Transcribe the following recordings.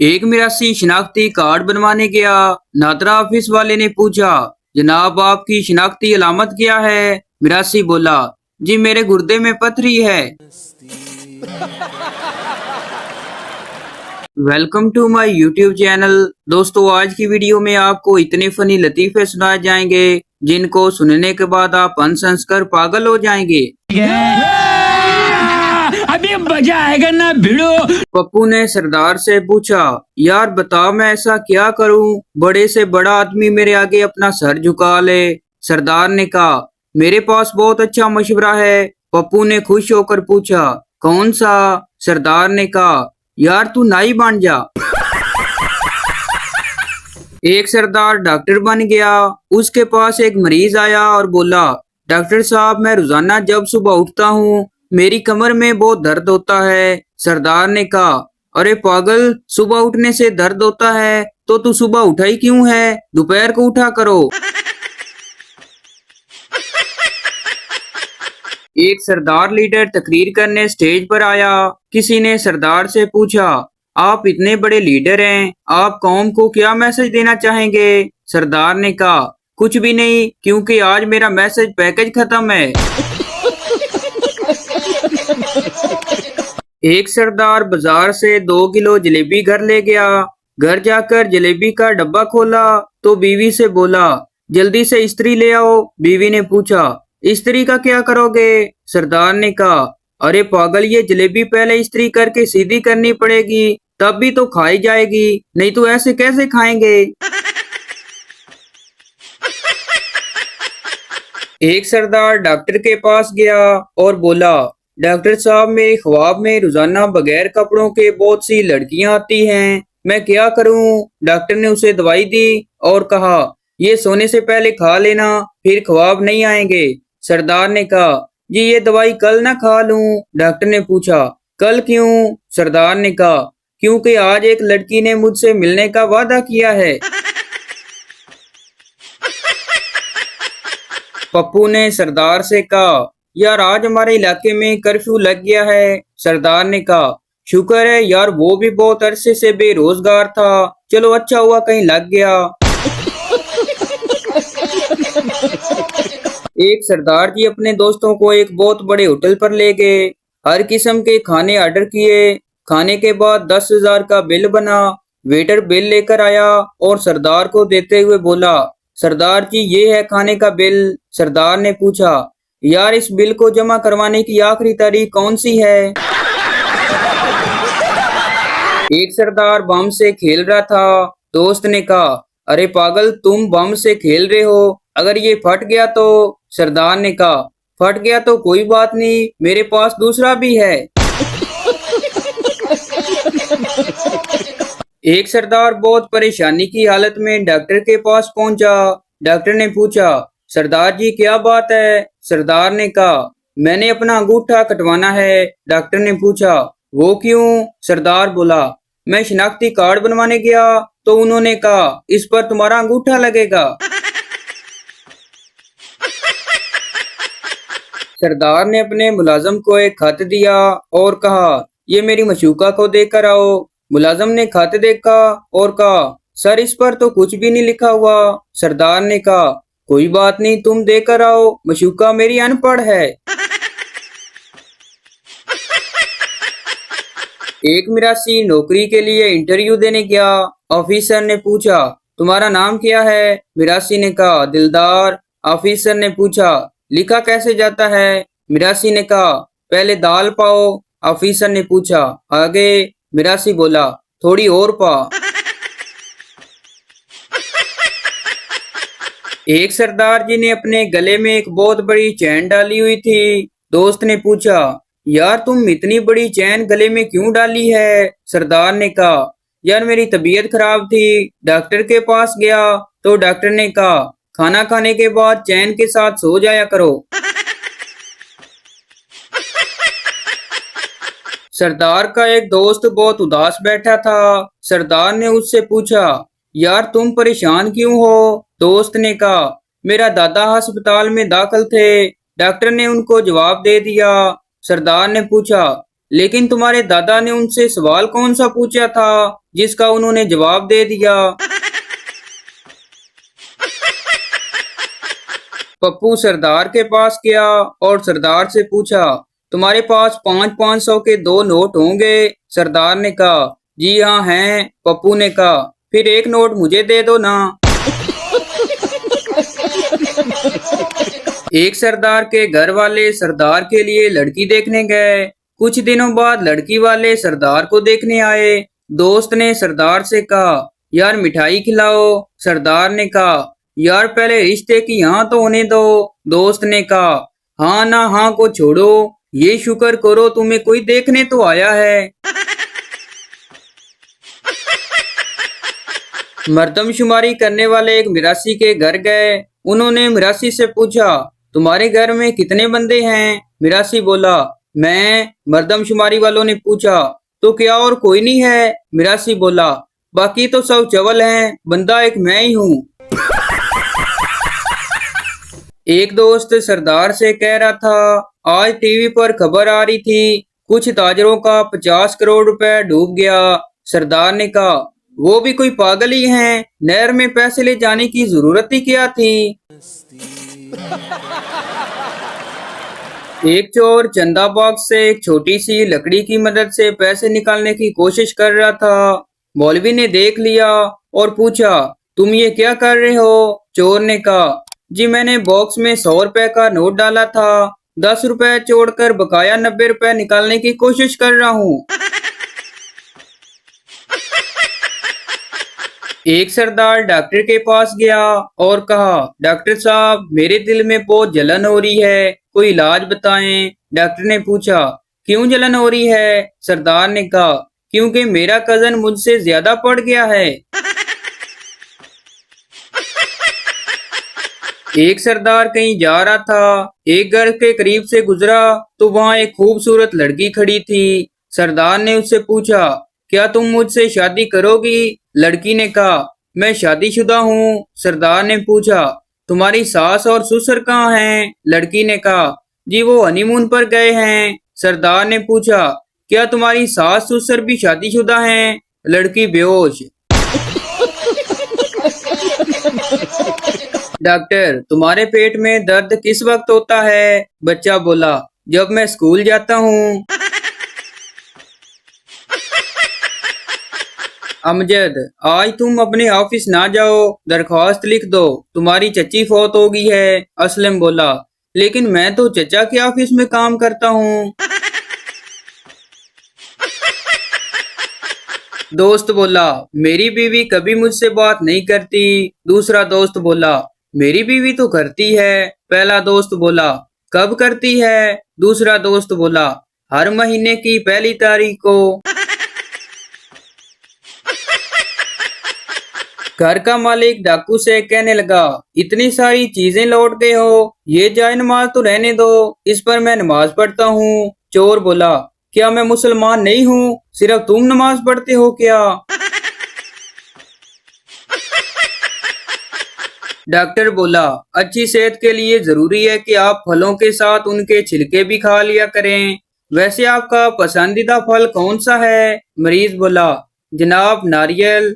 एक मिरासी शिनाख्ती कार्ड बनवाने गया। नादरा ऑफिस वाले ने पूछा, जनाब आपकी शिनाख्ती अलामत क्या है? मिरासी बोला, जी मेरे गुर्दे में पथरी है। Welcome to my YouTube channel. दोस्तों आज की वीडियो में आपको इतने फनी लतीफे सुनाए जाएंगे जिनको सुनने के बाद आप हंस हंस कर पागल हो जाएंगे। अभी मजा आएगा ना भिड़ो। पप्पू ने सरदार से पूछा, यार बताओ मैं ऐसा क्या करूं बड़े से बड़ा आदमी मेरे आगे अपना सर झुका ले। सरदार ने कहा, मेरे पास बहुत अच्छा मशवरा है। पप्पू ने खुश होकर पूछा, कौन सा? सरदार ने कहा, यार तू नाई बन जा। एक सरदार डॉक्टर बन गया। उसके पास एक मरीज आया और बोला, डॉक्टर साहब मैं रोजाना जब सुबह उठता हूँ मेरी कमर में बहुत दर्द होता है। सरदार ने कहा, अरे पागल, सुबह उठने से दर्द होता है तो तू सुबह उठा ही क्यों है? दोपहर को उठा करो। एक सरदार लीडर तकरीर करने स्टेज पर आया। किसी ने सरदार से पूछा, आप इतने बड़े लीडर हैं, आप कौम को क्या मैसेज देना चाहेंगे? सरदार ने कहा, कुछ भी नहीं, क्योंकि आज मेरा मैसेज पैकेज खत्म है। एक सरदार बाजार से 2 किलो जलेबी घर ले गया। घर जाकर जलेबी का डब्बा खोला तो बीवी से बोला, जल्दी से इस्त्री ले आओ। बीवी ने पूछा, इस्त्री का क्या करोगे? सरदार ने कहा, अरे पागल, ये जलेबी पहले इस्त्री करके सीधी करनी पड़ेगी तब भी तो खाई जाएगी, नहीं तो ऐसे कैसे खाएंगे? एक सरदार डॉक्टर के पास गया और बोला, डॉक्टर साहब मेरे ख्वाब में रोजाना बगैर कपड़ों के बहुत सी लड़कियां आती हैं, मैं क्या करूं? डॉक्टर ने उसे दवाई दी और कहा, ये सोने से पहले खा लेना, फिर ख्वाब नहीं आएंगे। सरदार ने कहा, जी ये दवाई कल ना खा लूं? डॉक्टर ने पूछा, कल क्यों? सरदार ने कहा, क्योंकि आज एक लड़की ने मुझसे मिलने का वादा किया है। पप्पू ने सरदार से कहा, यार आज हमारे इलाके में कर्फ्यू लग गया है। सरदार ने कहा, शुक्र है यार, वो भी बहुत अरसे से बेरोजगार था, चलो अच्छा हुआ कहीं लग गया। एक सरदार जी अपने दोस्तों को एक बहुत बड़े होटल पर ले गए। हर किस्म के खाने ऑर्डर किए। खाने के बाद 10,000 का बिल बना। वेटर बिल लेकर आया और सरदार को देते हुए बोला, सरदार जी ये है खाने का बिल। सरदार ने पूछा, यार इस बिल को जमा करवाने की आखिरी तारीख कौन सी है? एक सरदार बम से खेल रहा था। दोस्त ने कहा, अरे पागल, तुम बम से खेल रहे हो, अगर ये फट गया तो? सरदार ने कहा, फट गया तो कोई बात नहीं, मेरे पास दूसरा भी है। एक सरदार बहुत परेशानी की हालत में डॉक्टर के पास पहुंचा। डॉक्टर ने पूछा, सरदार जी क्या बात है? सरदार ने कहा, मैंने अपना अंगूठा कटवाना है। डॉक्टर ने पूछा, वो क्यों? सरदार बोला, मैं शिनाख्ती कार्ड बनवाने गया तो उन्होंने कहा इस पर तुम्हारा अंगूठा लगेगा। सरदार ने अपने मुलाजम को एक खत दिया और कहा, ये मेरी मशूका को देकर आओ। मुलाजम ने खत देखा और कहा, सर इस पर तो कुछ भी नहीं लिखा हुआ। सरदार ने कहा, कोई बात नहीं, तुम देकर आओ, मशूका मेरी अनपढ़ है। एक मिरासी नौकरी के लिए इंटरव्यू देने गया। ऑफिसर ने पूछा, तुम्हारा नाम क्या है? मिरासी ने कहा, दिलदार। ऑफिसर ने पूछा, लिखा कैसे जाता है? मिरासी ने कहा, पहले दाल पाओ। ऑफिसर ने पूछा, आगे? मिरासी बोला, थोड़ी और पा। एक सरदार जी ने अपने गले में एक बहुत बड़ी चैन डाली हुई थी। दोस्त ने पूछा, यार तुम इतनी बड़ी चैन गले में क्यों डाली है? सरदार ने कहा, यार मेरी तबीयत खराब थी, डॉक्टर के पास गया तो डॉक्टर ने कहा खाना खाने के बाद चैन के साथ सो जाया करो। सरदार का एक दोस्त बहुत उदास बैठा था। सरदार ने उससे पूछा, यार तुम परेशान क्यों हो? दोस्त ने कहा, मेरा दादा अस्पताल में दाखिल थे, डॉक्टर ने उनको जवाब दे दिया। सरदार ने पूछा, लेकिन तुम्हारे दादा ने उनसे सवाल कौन सा पूछा था जिसका उन्होंने जवाब दे दिया। पप्पू सरदार के पास गया और सरदार से पूछा, तुम्हारे पास 500-500 के 2 नोट होंगे? सरदार ने कहा, जी हाँ हैं। पप्पू ने कहा, फिर एक नोट मुझे दे दो ना। एक सरदार के घर वाले सरदार के लिए लड़की देखने गए। कुछ दिनों बाद लड़की वाले सरदार को देखने आए। दोस्त ने सरदार से कहा, यार मिठाई खिलाओ। सरदार ने कहा, यार पहले रिश्ते की हाँ तो होने दो। दोस्त ने कहा, हाँ ना हाँ को छोड़ो, ये शुक्र करो तुम्हें कोई देखने तो आया है। मर्दमशुमारी करने वाले एक मिरासी के घर गए। उन्होंने मिरासी से पूछा, तुम्हारे घर में कितने बंदे हैं? मिरासी बोला, मैं। मर्दमशुमारी वालों ने पूछा, तो क्या और कोई नहीं है? मिरासी बोला, बाकी तो सब चवल हैं, बंदा एक मैं ही हूँ। एक दोस्त सरदार से कह रहा था, आज टीवी पर खबर आ रही थी, कुछ ताजरों का 50 करोड़ रुपए डूब गया। सरदार ने कहा, वो भी कोई पागल ही हैं, नहर में पैसे ले जाने की जरूरत ही क्या थी। एक चोर चंदा बॉक्स से एक छोटी सी लकड़ी की मदद से पैसे निकालने की कोशिश कर रहा था। मौलवी ने देख लिया और पूछा, तुम ये क्या कर रहे हो? चोर ने कहा, जी मैंने बॉक्स में 100 रुपए का नोट डाला था, 10 रुपए छोड़कर बकाया 90 रुपए निकालने की कोशिश कर रहा हूँ। एक सरदार डॉक्टर के पास गया और कहा, डॉक्टर साहब मेरे दिल में बहुत जलन हो रही है, कोई इलाज बताएं। डॉक्टर ने पूछा, क्यों जलन हो रही है? सरदार ने कहा, क्योंकि मेरा कजन मुझसे ज्यादा पढ़ गया है। एक सरदार कहीं जा रहा था, एक घर के करीब से गुजरा तो वहाँ एक खूबसूरत लड़की खड़ी थी। सरदार ने उससे पूछा, क्या तुम मुझसे शादी करोगी? लड़की ने कहा, मैं शादीशुदा हूँ। सरदार ने पूछा, तुम्हारी सास और ससुर कहाँ हैं? लड़की ने कहा, जी वो हनीमून पर गए हैं। सरदार ने पूछा, क्या तुम्हारी सास ससुर भी शादीशुदा हैं? लड़की बेहोश। डॉक्टर तुम्हारे पेट में दर्द किस वक्त होता है? बच्चा बोला, जब मैं स्कूल जाता हूँ। अमजद आज तुम अपने ऑफिस ना जाओ, दरख्वास्त लिख दो, तुम्हारी चच्ची फौत हो गई है। असलम बोला, लेकिन मैं तो चचा के ऑफिस में काम करता हूँ। दोस्त बोला, मेरी बीवी कभी मुझसे बात नहीं करती। दूसरा दोस्त बोला, मेरी बीवी तो करती है। पहला दोस्त बोला, कब करती है? दूसरा दोस्त बोला, हर महीने की पहली तारीख को। घर का मालिक डाकू से कहने लगा, इतनी सारी चीजें लौट गए हो, ये जाए नमाज तो रहने दो, इस पर मैं नमाज पढ़ता हूँ। चोर बोला, क्या मैं मुसलमान नहीं हूँ, सिर्फ तुम नमाज पढ़ते हो क्या? डॉक्टर बोला, अच्छी सेहत के लिए जरूरी है कि आप फलों के साथ उनके छिलके भी खा लिया करें। वैसे आपका पसंदीदा फल कौन सा है? मरीज बोला, जनाब नारियल।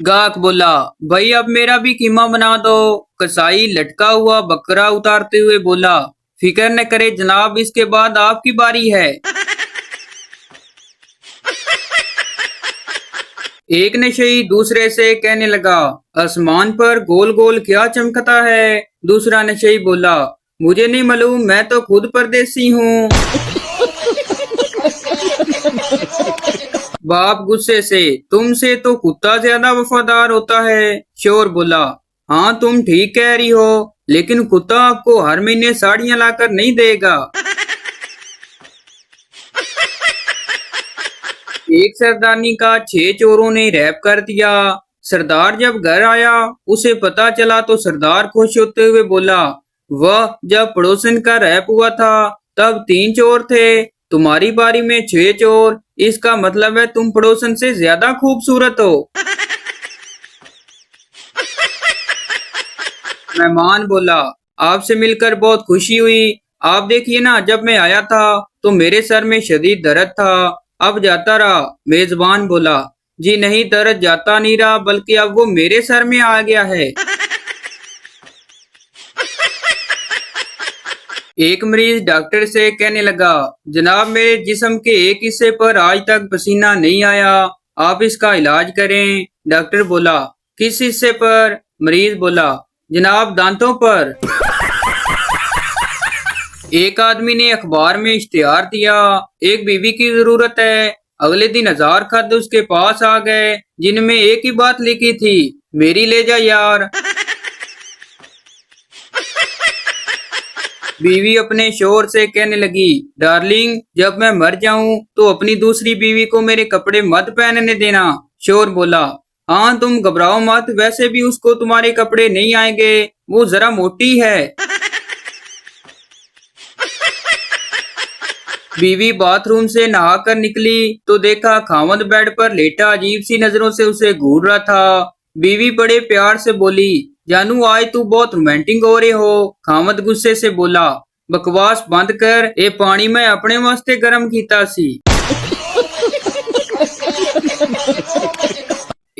गाहक बोला, भाई अब मेरा भी कीमा बना दो। कसाई लटका हुआ बकरा उतारते हुए बोला, फिक्र न करे जनाब, इसके बाद आपकी बारी है। एक नशई दूसरे से कहने लगा, आसमान पर गोल गोल क्या चमकता है? दूसरा नशई बोला, मुझे नहीं मालूम, मैं तो खुद परदेसी हूँ। बाप गुस्से से, तुमसे तो कुत्ता ज्यादा वफादार होता है। चोर बोला, हाँ तुम ठीक कह रही हो, लेकिन कुत्ता आपको हर महीने साड़ियाँ लाकर नहीं देगा। एक सरदारनी का 6 चोरों ने रैप कर दिया। सरदार जब घर आया उसे पता चला तो सरदार खुश होते हुए बोला, वह जब पड़ोसन का रैप हुआ था तब 3 चोर थे, तुम्हारी बारी में 6 चोर, इसका मतलब है तुम पड़ोसन से ज्यादा खूबसूरत हो। मेहमान बोला, आपसे मिलकर बहुत खुशी हुई। आप देखिए ना, जब मैं आया था तो मेरे सर में शदीद दर्द था, अब जाता रहा। मेजबान बोला, जी नहीं, दर्द जाता नहीं रहा, बल्कि अब वो मेरे सर में आ गया है। एक मरीज डॉक्टर से कहने लगा, जनाब मेरे जिस्म के एक हिस्से पर आज तक पसीना नहीं आया, आप इसका इलाज करें। डॉक्टर बोला, किस हिस्से पर? मरीज बोला, जनाब दांतों पर। एक आदमी ने अखबार में इश्तिहार दिया, एक बीवी की जरूरत है। अगले दिन 1000 खत उसके पास आ गए, जिनमें एक ही बात लिखी थी, मेरी ले जा यार। बीवी अपने शोहर से कहने लगी, डार्लिंग जब मैं मर जाऊं तो अपनी दूसरी बीवी को मेरे कपड़े मत पहनने देना। शोहर बोला, हाँ तुम घबराओ मत, वैसे भी उसको तुम्हारे कपड़े नहीं आएंगे, वो जरा मोटी है। बीवी बाथरूम से नहाकर निकली तो देखा खामद बेड पर लेटा अजीब सी नजरों से उसे घूर रहा था। बीवी बड़े प्यार से बोली, जानू आज तू बहुत रोमांटिक हो रहे हो। खामद गुस्से से बोला, बकवास बंद कर, ये पानी मैं अपने वास्ते गर्म कीता सी।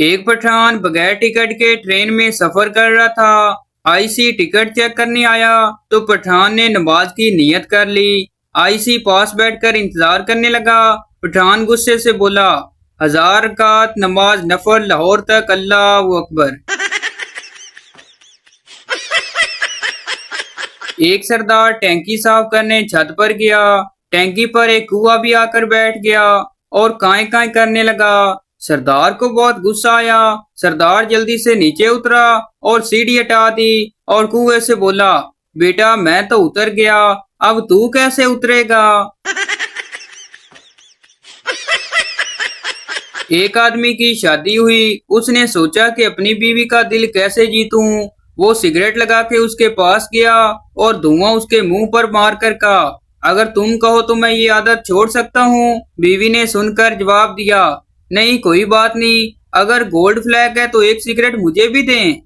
एक पठान बगैर टिकट के ट्रेन में सफर कर रहा था। आईसी टिकट चेक करने आया तो पठान ने नमाज की नियत कर ली। आईसी पास बैठकर इंतजार करने लगा। पठान गुस्से से बोला, 1000 रकात नमाज नफल लाहौर तक, अल्लाह अकबर। एक सरदार टैंकी साफ करने छत पर गया। टैंकी पर एक कुआ भी आकर बैठ गया और काई काई करने लगा। सरदार को बहुत गुस्सा आया। सरदार जल्दी से नीचे उतरा और सीढ़ी हटा दी और कुएं से बोला, बेटा मैं तो उतर गया, अब तू कैसे उतरेगा? एक आदमी की शादी हुई। उसने सोचा कि अपनी बीवी का दिल कैसे जीतूं। वो सिगरेट लगा के उसके पास गया और धुआं उसके मुंह पर मार कर कहा, अगर तुम कहो तो मैं ये आदत छोड़ सकता हूँ। बीवी ने सुनकर जवाब दिया, नहीं कोई बात नहीं, अगर गोल्ड फ्लैग है तो एक सिगरेट मुझे भी दें।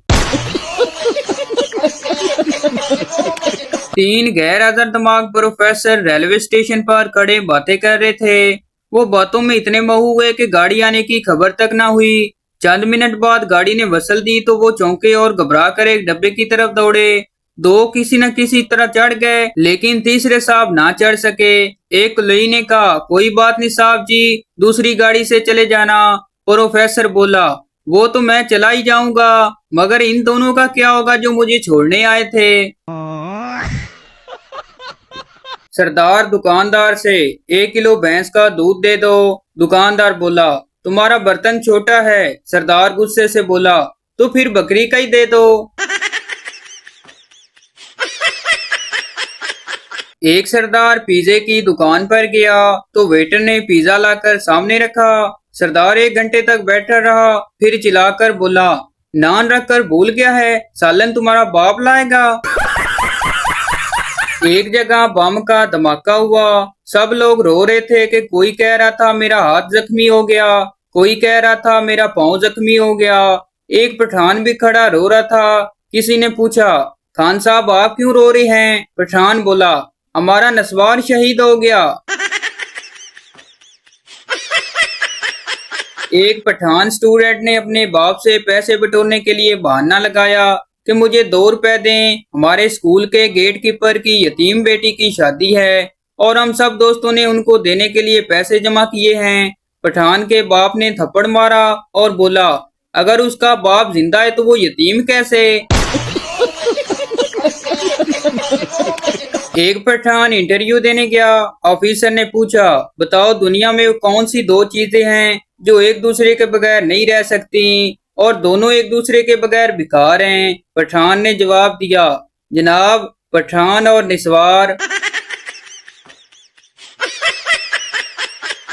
तीन गैर हाजिर दिमाग प्रोफेसर रेलवे स्टेशन पर खड़े बातें कर रहे थे। वो बातों में इतने महू हुए कि गाड़ी आने की खबर तक ना हुई। चंद मिनट बाद गाड़ी ने वसल दी तो वो चौंके और घबरा कर एक डब्बे की तरफ दौड़े। दो किसी न किसी तरह चढ़ गए, लेकिन तीसरे साहब ना चढ़ सके। एक कुलई ने कहा, कोई बात नहीं साहब जी, दूसरी गाड़ी से चले जाना। प्रोफेसर बोला, वो तो मैं चला ही जाऊंगा, मगर इन दोनों का क्या होगा जो मुझे छोड़ने आए थे? सरदार दुकानदार से 1 किलो भैंस का दूध दे दो। दुकानदार बोला, तुम्हारा बर्तन छोटा है। सरदार गुस्से से बोला, तो फिर बकरी का ही दे दो। एक सरदार पिज्जे की दुकान पर गया तो वेटर ने पिज्जा लाकर सामने रखा। सरदार 1 घंटे तक बैठा रहा, फिर चिल्लाकर बोला, नान रखकर भूल गया है, सालन तुम्हारा बाप लाएगा। एक जगह बम का धमाका हुआ। सब लोग रो रहे थे कि कोई कह रहा था मेरा हाथ जख्मी हो गया, कोई कह रहा था मेरा पाँव जख्मी हो गया। एक पठान भी खड़ा रो रहा था। किसी ने पूछा, खान साहब आप क्यों रो रहे हैं? पठान बोला, हमारा नस्वार शहीद हो गया। एक पठान स्टूडेंट ने अपने बाप से पैसे बटोरने के लिए बहाना लगाया कि मुझे 2 रुपए दें, हमारे स्कूल के गेट कीपर की यतीम बेटी की शादी है और हम सब दोस्तों ने उनको देने के लिए पैसे जमा किए हैं। पठान के बाप ने थप्पड़ मारा और बोला, अगर उसका बाप जिंदा है तो वो यतीम कैसे? एक पठान इंटरव्यू देने गया। ऑफिसर ने पूछा, बताओ दुनिया में कौन सी 2 चीजें हैं जो एक दूसरे के बगैर नहीं रह सकती और दोनों एक दूसरे के बगैर बेकार हैं? पठान ने जवाब दिया, जनाब पठान और निस्वार।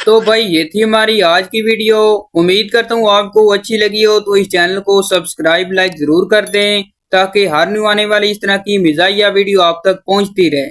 तो भाई ये थी हमारी आज की वीडियो। उम्मीद करता हूँ आपको अच्छी लगी हो, तो इस चैनल को सब्सक्राइब लाइक जरूर कर दें ताकि हर न्यू आने वाली इस तरह की मिजाहिया वीडियो आप तक पहुँचती रहे।